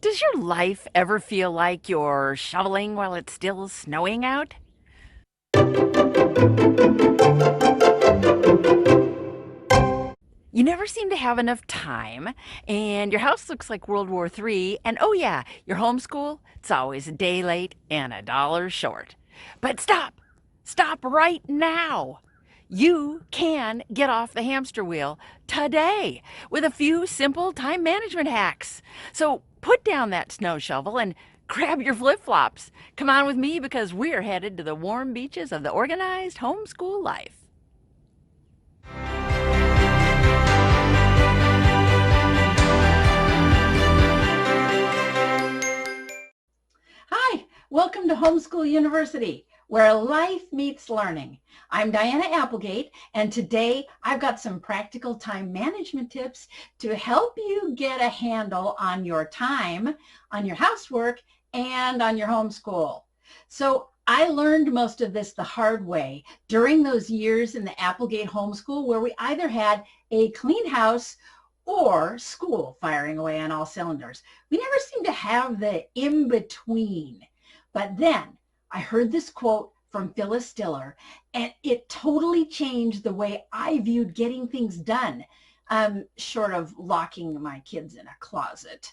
Does your life ever feel like you're shoveling while it's still snowing out? You never seem to have enough time, and your house looks like World War III, and oh yeah, your homeschool, it's always a day late and a dollar short. But stop! Stop right now! You can get off the hamster wheel today with a few simple time management hacks. So put down that snow shovel and grab your flip flops. Come on with me because we're headed to the warm beaches of the organized homeschool life. Hi, welcome to Homeschool University, where life meets learning. I'm Diana Applegate, and today I've got some practical time management tips to help you get a handle on your time, on your housework, and on your homeschool. So I learned most of this the hard way during those years in the Applegate homeschool where we either had a clean house or school firing away on all cylinders. We never seemed to have the in-between. But then I heard this quote from Phyllis Diller, and it totally changed the way I viewed getting things done, short of locking my kids in a closet.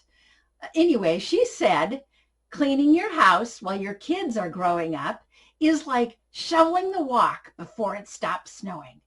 Anyway, she said, cleaning your house while your kids are growing up is like shoveling the walk before it stops snowing.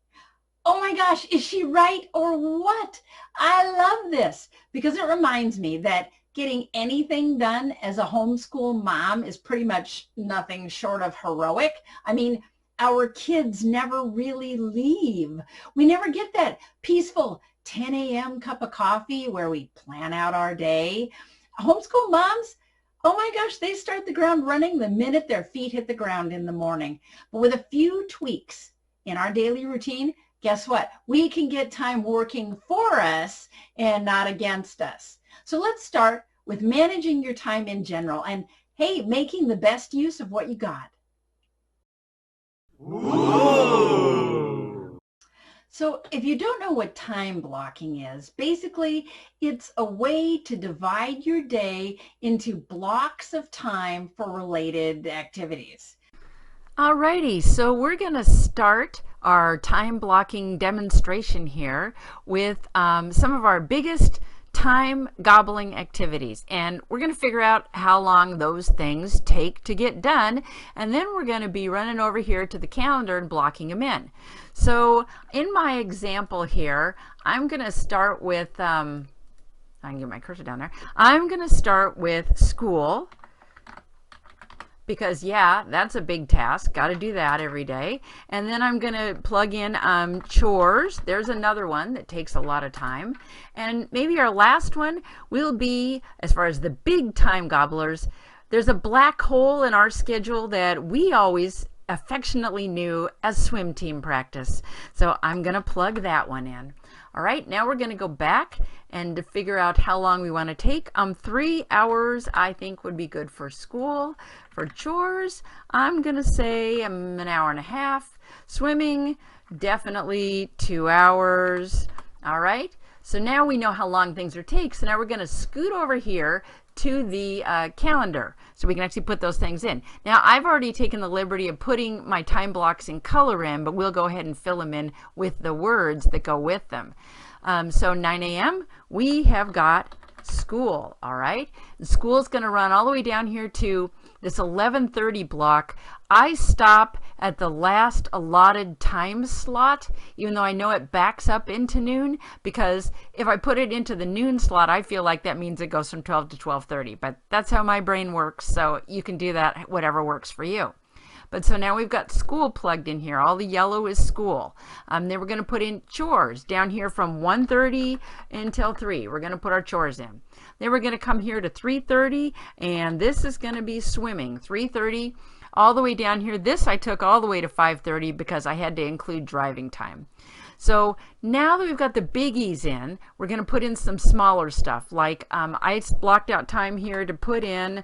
Oh my gosh, is she right or what? I love this because it reminds me that getting anything done as a homeschool mom is pretty much nothing short of heroic. I mean, our kids never really leave. We never get that peaceful 10 a.m. cup of coffee where we plan out our day. Homeschool moms, oh my gosh, they start the ground running the minute their feet hit the ground in the morning. But with a few tweaks in our daily routine, guess what? We can get time working for us and not against us. So let's start with managing your time in general and, hey, making the best use of what you got. Ooh. So if you don't know what time blocking is, basically it's a way to divide your day into blocks of time for related activities. Alrighty, so we're going to start our time blocking demonstration here with some of our biggest time gobbling activities, and we're going to figure out how long those things take to get done, and then we're going to be running over here to the calendar and blocking them in. So in my example here, I'm going to start with I can get my cursor down there. I'm going to start with school, because yeah, that's a big task. Got to do that every day. And then I'm going to plug in chores. There's another one that takes a lot of time. And maybe our last one will be, as far as the big time gobblers, there's a black hole in our schedule that we always affectionately knew as swim team practice. So I'm going to plug that one in. All right, now we're going to go back and to figure out how long we want to take. 3 hours I think would be good for school. For chores, I'm going to say an hour and a half. Swimming, definitely 2 hours. All right, so now we know how long things are take. So now we're going to scoot over here to the calendar so we can actually put those things in. Now I've already taken the liberty of putting my time blocks in color in, but we'll go ahead and fill them in with the words that go with them. So 9 a.m. we have got school. All right, school's going to run all the way down here to this 11:30 block. I stop at the last allotted time slot, even though I know it backs up into noon, because if I put it into the noon slot, I feel like that means it goes from 12 to 12:30, but that's how my brain works, so you can do that whatever works for you. But so now we've got school plugged in here. All the yellow is school. Then we're going to put in chores down here from 1:30 until 3. We're going to put our chores in. Then we're going to come here to 3:30, and this is going to be swimming. 3:30 all the way down here. This I took all the way to 5:30 because I had to include driving time. So now that we've got the biggies in, we're going to put in some smaller stuff. Like I blocked out time here to put in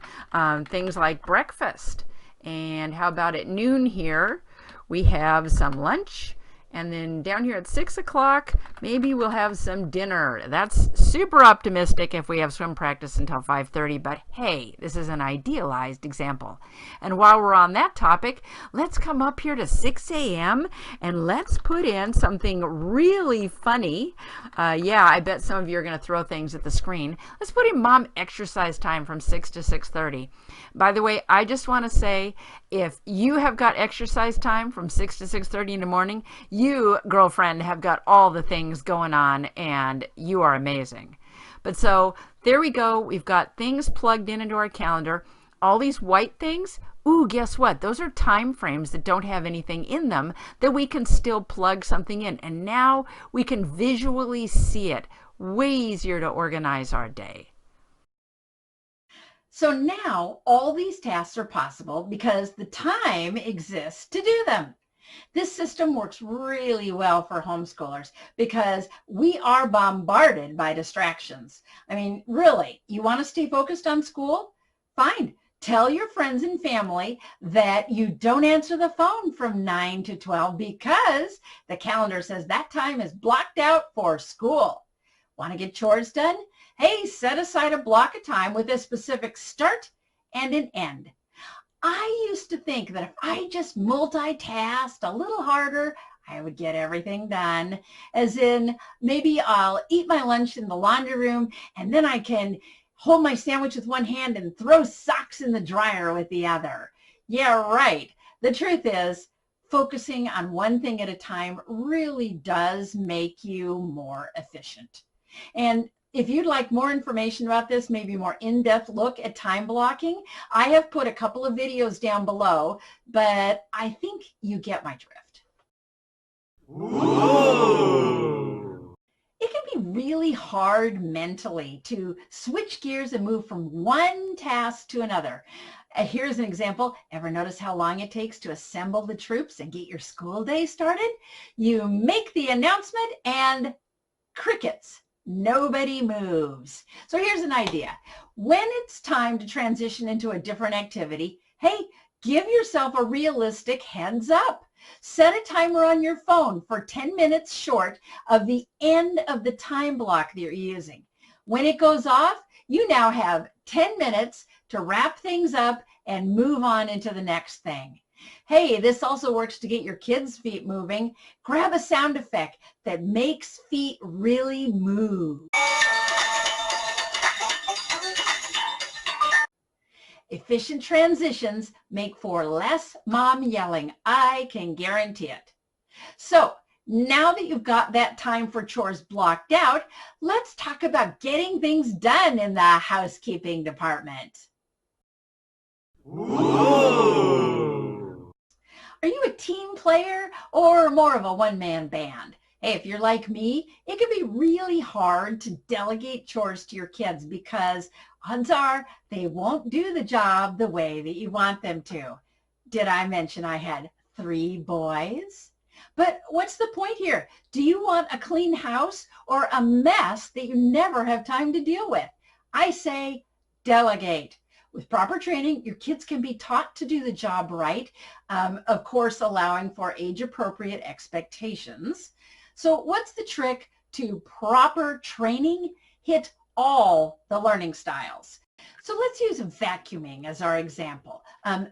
things like breakfast. And how about at noon here, we have some lunch, And then down here at 6 o'clock, maybe we'll have some dinner. That's super optimistic if we have swim practice until 5:30, but hey, this is an idealized example. And while we're on that topic, let's come up here to 6 a.m. and let's put in something really funny. Yeah, I bet some of you are going to throw things at the screen. Let's put in mom exercise time from 6 to 6:30. By the way, I just want to say, if you have got exercise time from 6 to 6:30 in the morning, you, girlfriend, have got all the things going on and you are amazing. But so there we go. We've got things plugged in into our calendar. All these white things, ooh, guess what? Those are time frames that don't have anything in them that we can still plug something in. And now we can visually see it. Way easier to organize our day. So now all these tasks are possible because the time exists to do them. This system works really well for homeschoolers because we are bombarded by distractions. I mean, really, you want to stay focused on school? Fine. Tell your friends and family that you don't answer the phone from 9 to 12 because the calendar says that time is blocked out for school. Want to get chores done? Hey, set aside a block of time with a specific start and an end. I used to think that if I just multitasked a little harder, I would get everything done. As in, maybe I'll eat my lunch in the laundry room and then I can hold my sandwich with one hand and throw socks in the dryer with the other. Yeah, right. The truth is, focusing on one thing at a time really does make you more efficient. And if you'd like more information about this, maybe more in-depth look at time blocking, I have put a couple of videos down below, but I think you get my drift. Ooh. It can be really hard mentally to switch gears and move from one task to another. Here's an example. Ever notice how long it takes to assemble the troops and get your school day started? You make the announcement and crickets. Nobody moves. So here's an idea. When it's time to transition into a different activity, hey, give yourself a realistic heads up. Set a timer on your phone for 10 minutes short of the end of the time block that you're using. When it goes off, you now have 10 minutes to wrap things up and move on into the next thing. Hey, this also works to get your kids' feet moving. Grab a sound effect that makes feet really move. Efficient transitions make for less mom yelling. I can guarantee it. So now that you've got that time for chores blocked out, let's talk about getting things done in the housekeeping department. Ooh. Are you a team player or more of a one-man band? Hey, if you're like me, it can be really hard to delegate chores to your kids because odds are they won't do the job the way that you want them to. Did I mention I had 3 boys? But what's the point here? Do you want a clean house or a mess that you never have time to deal with? I say delegate. With proper training, your kids can be taught to do the job right, of course, allowing for age-appropriate expectations. So what's the trick to proper training? Hit all the learning styles. So let's use vacuuming as our example.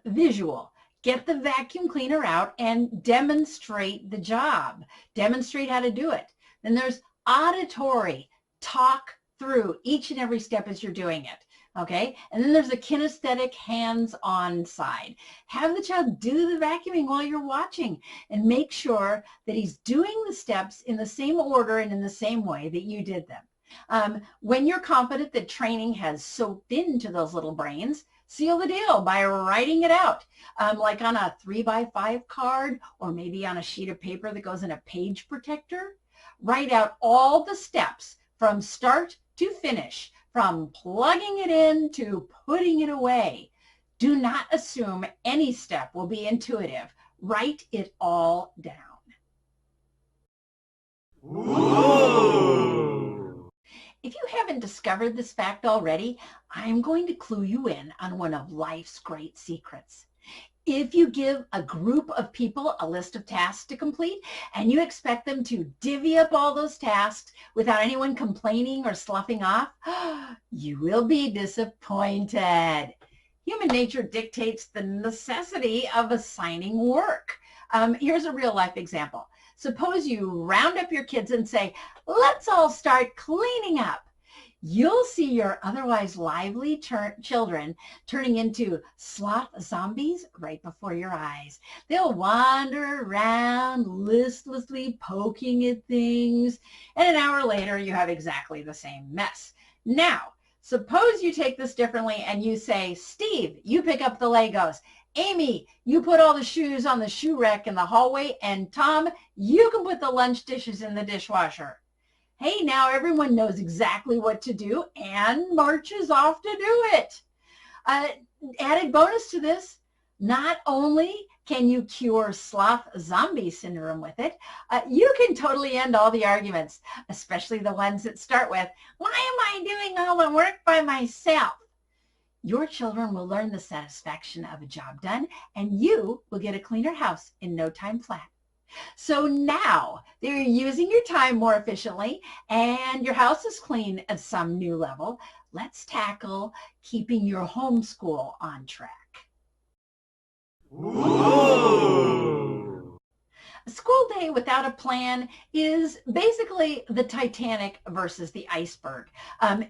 Visual. Get the vacuum cleaner out and demonstrate the job. Demonstrate how to do it. Then there's auditory. Talk through each and every step as you're doing it. Okay, and then there's a kinesthetic hands-on side. Have the child do the vacuuming while you're watching and make sure that he's doing the steps in the same order and in the same way that you did them. When you're confident that training has soaked into those little brains, seal the deal by writing it out, like on a 3x5 card or maybe on a sheet of paper that goes in a page protector. Write out all the steps from start to finish, from plugging it in to putting it away. Do not assume any step will be intuitive. Write it all down. Ooh. If you haven't discovered this fact already, I'm going to clue you in on one of life's great secrets. If you give a group of people a list of tasks to complete and you expect them to divvy up all those tasks without anyone complaining or sloughing off, you will be disappointed. Human nature dictates the necessity of assigning work. Here's a real life example. Suppose you round up your kids and say, let's all start cleaning up. You'll see your otherwise lively children turning into sloth zombies right before your eyes. They'll wander around listlessly poking at things, and an hour later you have exactly the same mess. Now, suppose you take this differently and you say, Steve, you pick up the Legos. Amy, you put all the shoes on the shoe rack in the hallway, and Tom, you can put the lunch dishes in the dishwasher. Hey, now everyone knows exactly what to do and marches off to do it. Added bonus to this, not only can you cure sloth zombie syndrome with it, you can totally end all the arguments, especially the ones that start with, why am I doing all the work by myself? Your children will learn the satisfaction of a job done, and you will get a cleaner house in no time flat. So now they're using your time more efficiently and your house is clean at some new level. Let's tackle keeping your homeschool on track. Ooh. A school day without a plan is basically the Titanic versus the iceberg.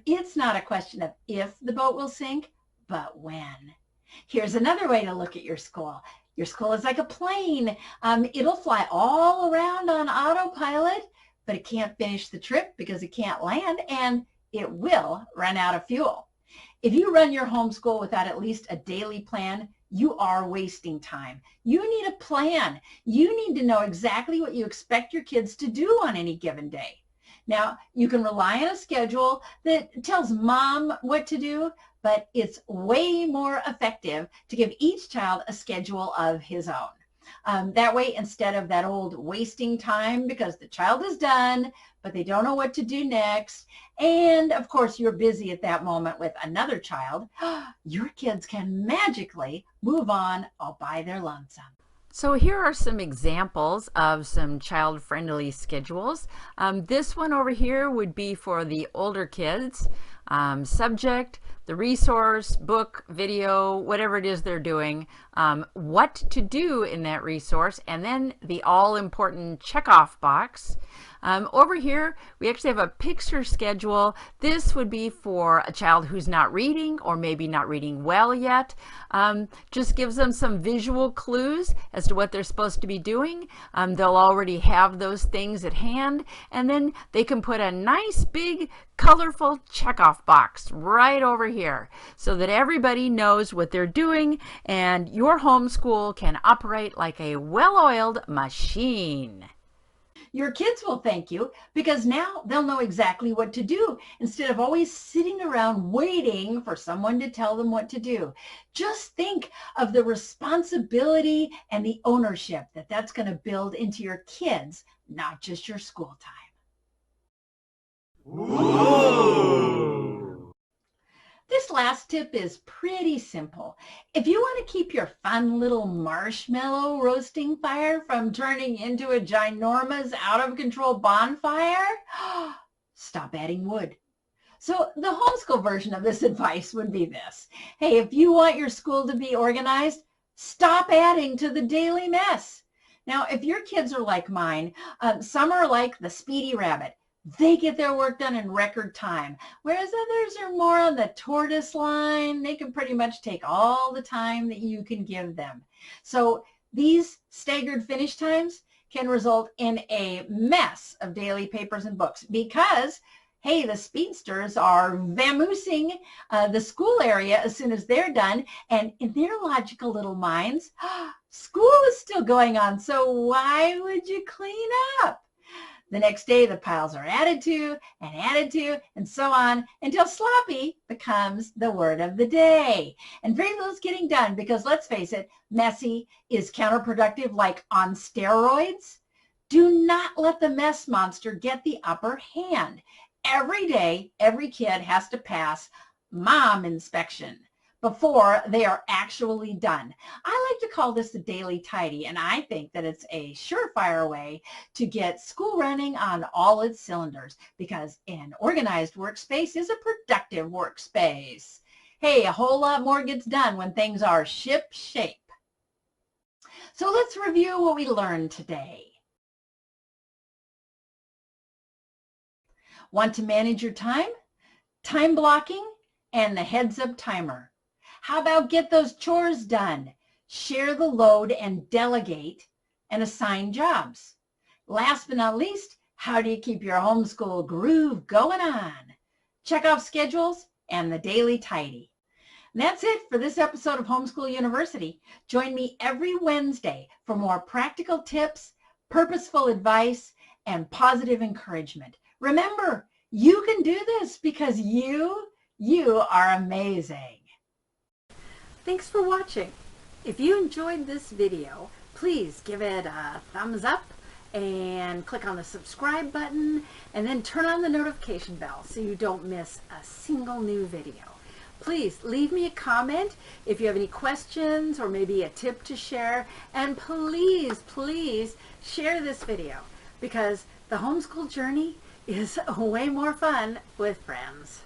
It's not a question of if the boat will sink, but when. Here's another way to look at your school. Your school is like a plane. It'll fly all around on autopilot, but it can't finish the trip because it can't land, and it will run out of fuel. If you run your homeschool without at least a daily plan, you are wasting time. You need a plan. You need to know exactly what you expect your kids to do on any given day. Now, you can rely on a schedule that tells mom what to do, but it's way more effective to give each child a schedule of his own. That way, instead of that old wasting time because the child is done, but they don't know what to do next, and of course you're busy at that moment with another child, your kids can magically move on all by their lonesome. So here are some examples of some child-friendly schedules. This one over here would be for the older kids. Subject, the resource, book, video, whatever it is they're doing, what to do in that resource, and then the all-important checkoff box. Over here, we actually have a picture schedule. This would be for a child who's not reading or maybe not reading well yet. Just gives them some visual clues as to what they're supposed to be doing. They'll already have those things at hand, and then they can put a nice big colorful checkoff box right over here so that everybody knows what they're doing and your homeschool can operate like a well-oiled machine. Your kids will thank you because now they'll know exactly what to do instead of always sitting around waiting for someone to tell them what to do. Just think of the responsibility and the ownership that that's going to build into your kids, not just your school time. Ooh. This last tip is pretty simple. If you want to keep your fun little marshmallow roasting fire from turning into a ginormous out-of-control bonfire, stop adding wood. So the homeschool version of this advice would be this. Hey, if you want your school to be organized, stop adding to the daily mess. Now, if your kids are like mine, some are like the Speedy Rabbit. They get their work done in record time, whereas others are more on the tortoise line. They can pretty much take all the time that you can give them. So these staggered finish times can result in a mess of daily papers and books because, hey, the speedsters are vamoosing the school area as soon as they're done, and in their logical little minds, school is still going on, so why would you clean up? The next day, the piles are added to, and so on until sloppy becomes the word of the day. And very little is getting done because, let's face it, messy is counterproductive like on steroids. Do not let the mess monster get the upper hand. Every day, every kid has to pass mom inspection. before they are actually done. I like to call this the daily tidy, and I think that it's a surefire way to get school running on all its cylinders, because an organized workspace is a productive workspace. Hey, a whole lot more gets done when things are ship shape. So let's review what we learned today. Want to manage your time? Time blocking and the heads-up timer. How about get those chores done? Share the load and delegate and assign jobs. Last but not least, how do you keep your homeschool groove going on? Check off schedules and the daily tidy. And that's it for this episode of Homeschool University. Join me every Wednesday for more practical tips, purposeful advice, and positive encouragement. Remember, you can do this because you are amazing. Thanks for watching. If you enjoyed this video, please give it a thumbs up and click on the subscribe button and then turn on the notification bell so you don't miss a single new video. Please leave me a comment if you have any questions or maybe a tip to share, and please share this video, because the homeschool journey is way more fun with friends.